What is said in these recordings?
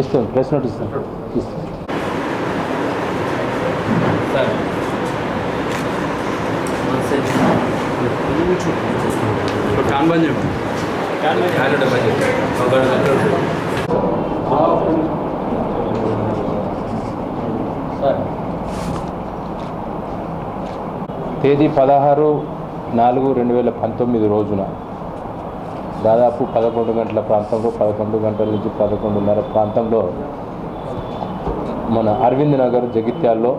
ఇస్తాను, press note ఇస్తాను. తేదీ 16/4/2019 రోజున దాదాపు 11 గంటల ప్రాంతంలో 11 గంటల నుంచి 11:30 ప్రాంతంలో మన అరవింద్ నగర్ జగిత్యాల్లో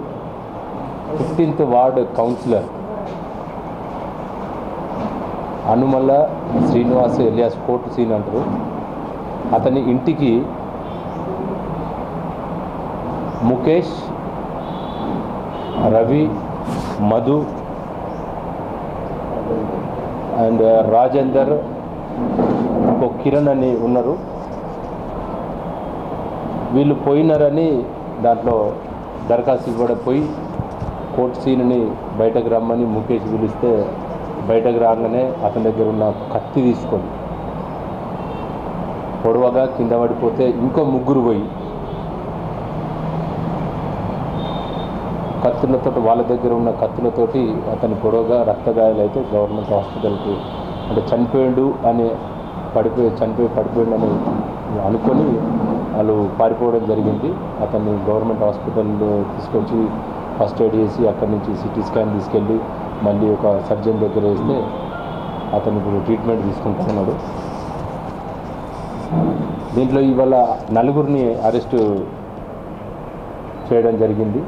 15th ward councillor Anumalla Srinivas alias court scene అంటారు. అతని ఇంటికి ముఖేష్, రవి, మధు అండ్ రాజేందర్, ఇంకో కిరణ్ అని ఉన్నారు. వీళ్ళు పోయినారని దాంట్లో దరఖాస్తు ఇవ్వడపోయి కోర్టు సీన్ని బయటకు రమ్మని ముఖేష్ పిలిస్తే బయటకు రాగానే అతని దగ్గర ఉన్న కత్తి తీసుకొని పొడవగా కింద పడిపోతే ఇంకో ముగ్గురు పోయి కత్తులతో వాళ్ళ దగ్గర ఉన్న కత్తులతోటి అతని పొడవుగా రక్తగాయాలు అయితే గవర్నమెంట్ హాస్పిటల్కి అంటే చనిపోయాడు అని పడిపోయాడని అనుకొని వాళ్ళు పారిపోవడం జరిగింది. అతన్ని గవర్నమెంట్ హాస్పిటల్లో తీసుకొచ్చి ఫస్ట్ ఎయిడ్ చేసి అక్కడి నుంచి సిటీ స్కాన్ తీసుకెళ్ళి మళ్ళీ ఒక సర్జన్ దగ్గర వేస్తే అతను ఇప్పుడు ట్రీట్మెంట్ తీసుకుంటున్నాడు. దీంట్లో ఇవాళ 4 అరెస్టు చేయడం జరిగింది.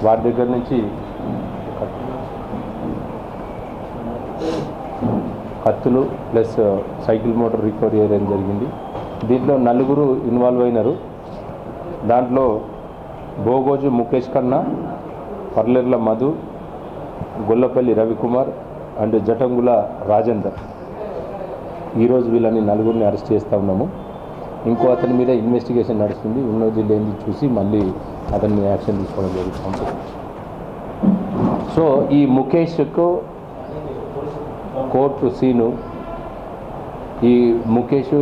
వారి దగ్గర నుంచి కత్తులు ప్లస్ సైకిల్ మోటార్ రికవరీ చేయడం జరిగింది. దీంట్లో 4 ఇన్వాల్వ్ అయినారు. దాంట్లో బోగోజు ముఖేష్ కన్నా, పర్లెర్ల మధు, గొల్లపల్లి రవికుమార్ అండ్ జటంగుల రాజేందర్. ఈరోజు వీళ్ళని 4 అరెస్ట్ చేస్తూ ఉన్నాము. ఇంకో అతని మీద ఇన్వెస్టిగేషన్ నడుస్తుంది. ఉన్నది లేనిది చూసి మళ్ళీ అతన్ని యాక్షన్ తీసుకోవడం జరుగుతుంది. సో ఈ ముఖేష్కు కోర్టు సీను, ఈ ముఖేష్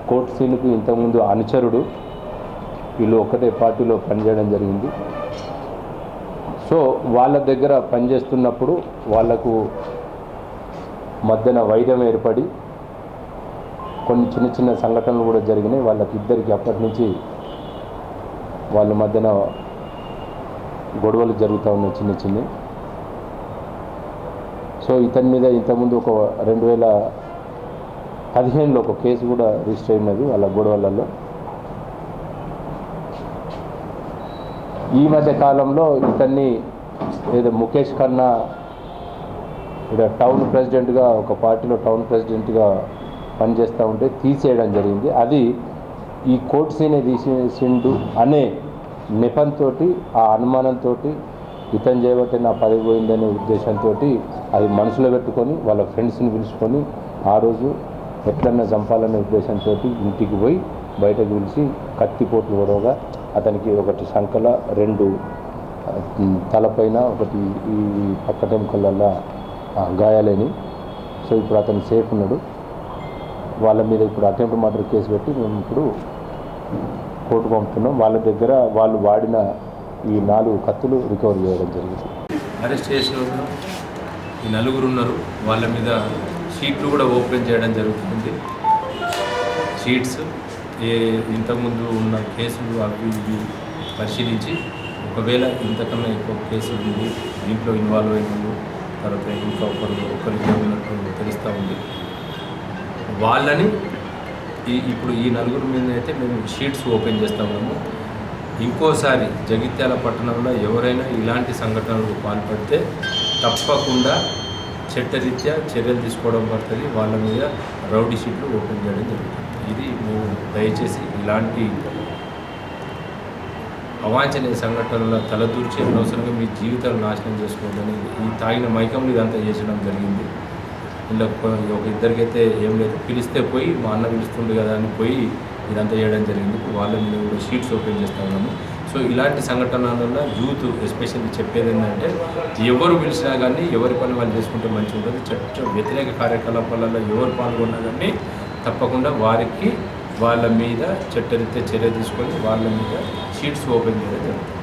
కోర్టు సీనుకు ఇంతకుముందు అనుచరుడు. వీళ్ళు ఒకటే పార్టీలో పనిచేయడం జరిగింది. సో వాళ్ళ దగ్గర పనిచేస్తున్నప్పుడు వాళ్లకు మధ్యన వైరం ఏర్పడి కొన్ని చిన్న చిన్న సంఘటనలు కూడా జరిగినాయి. వాళ్ళకిద్దరికి అప్పటి నుంచి వాళ్ళ మధ్యన గొడవలు జరుగుతూ ఉన్నాయి చిన్న చిన్న. సో ఇతని మీద ఇంతకుముందు ఒక 2015లో ఒక కేసు కూడా రిజిస్టర్ అయినది వాళ్ళ గొడవలలో. ఈ మధ్య కాలంలో ఇతన్ని ఏదో ముఖేష్ కన్నా ఇక్కడ టౌన్ ప్రెసిడెంట్గా ఒక పార్టీలో టౌన్ ప్రెసిడెంట్గా పనిచేస్తూ ఉంటే తీసేయడం జరిగింది. అది ఈ కోర్టు సీనే తీసేసిండు అనే నెపంతో, ఆ అనుమానంతో ఇతను చేయబట్టి నా పదవి పోయిందనే ఉద్దేశంతో అది మనసులో పెట్టుకొని వాళ్ళ ఫ్రెండ్స్ని పిలుచుకొని ఆ రోజు ఎట్లన్నా చంపాలనే ఉద్దేశంతో ఇంటికి పోయి బయటకు పిలిచి కత్తిపోట్లు గొడవగా అతనికి ఒకటి సంకల, 2 తలపైన, ఒకటి ఈ పక్కటెంకలల్లో గాయాలని. సో ఇప్పుడు అతను సేఫ్ ఉన్నాడు. వాళ్ళ మీద ఇప్పుడు అటెంప్ట్ మర్డర్ కేసు పెట్టి మేము ఇప్పుడు కోర్టు పంపుతున్నాం. వాళ్ళ దగ్గర వాళ్ళు వాడిన ఈ 4 కత్తులు రికవర్ చేయడం జరిగింది. అరెస్ట్ చేసిన ఈ 4 ఉన్నారు. వాళ్ళ మీద షీట్లు కూడా ఓపెన్ చేయడం జరుగుతుంది. షీట్స్ ఇంతకుముందు ఉన్న కేసులు అవి ఇవి పరిశీలించి ఒకవేళ ఇంతకన్నా ఎక్కువ కేసులు ఉంది, దీంట్లో ఇన్వాల్వ్ అయిన తర్వాత ఇంకా ఒకరికి ఉన్నట్టు తెలుస్తూ ఉంది. వాళ్ళని ఇప్పుడు ఈ 4 మీద అయితే మేము షీట్స్ ఓపెన్ చేస్తూ ఉన్నాము. ఇంకోసారి జగిత్యాల పట్టణంలో ఎవరైనా ఇలాంటి సంఘటనలకు పాల్పడితే తప్పకుండా చట్టరీత్యా చర్యలు తీసుకోవడం పడుతుంది. వాళ్ళ మీద రౌడీ షీట్లు ఓపెన్ చేయడం జరుగుతుంది. ఇది మేము దయచేసి ఇలాంటి అవాంఛనీయ సంఘటనల తలదూర్చి అనవసరంగా మీ జీవితాలు నాశనం చేసుకోవద్దని ఈ తాగిన మైకంలో ఇదంతా చేసడం జరిగింది. ఇలా ఒక ఇద్దరికైతే ఏం లేదు, పిలిస్తే పోయి మా అన్న పిలుస్తుండే కదా అని పోయి ఇదంతా చేయడం జరిగింది. వాళ్ళ మీద కూడా షీట్స్ ఓపెన్ చేస్తూ ఉన్నాము. సో ఇలాంటి సంఘటనలలో యూత్ ఎస్పెషల్లీ చెప్పేది ఏంటంటే ఎవరు పిలిచినా కానీ ఎవరి పని వాళ్ళు చేసుకుంటే మంచిగా ఉంటుంది. చట్ట వ్యతిరేక కార్యకలాపాలలో ఎవరు పాల్గొన్నా కానీ తప్పకుండా వారికి వాళ్ళ మీద చట్టరీత్యా చర్య తీసుకొని వాళ్ళ మీద షీట్స్ ఓపెన్ చేయడం జరుగుతుంది.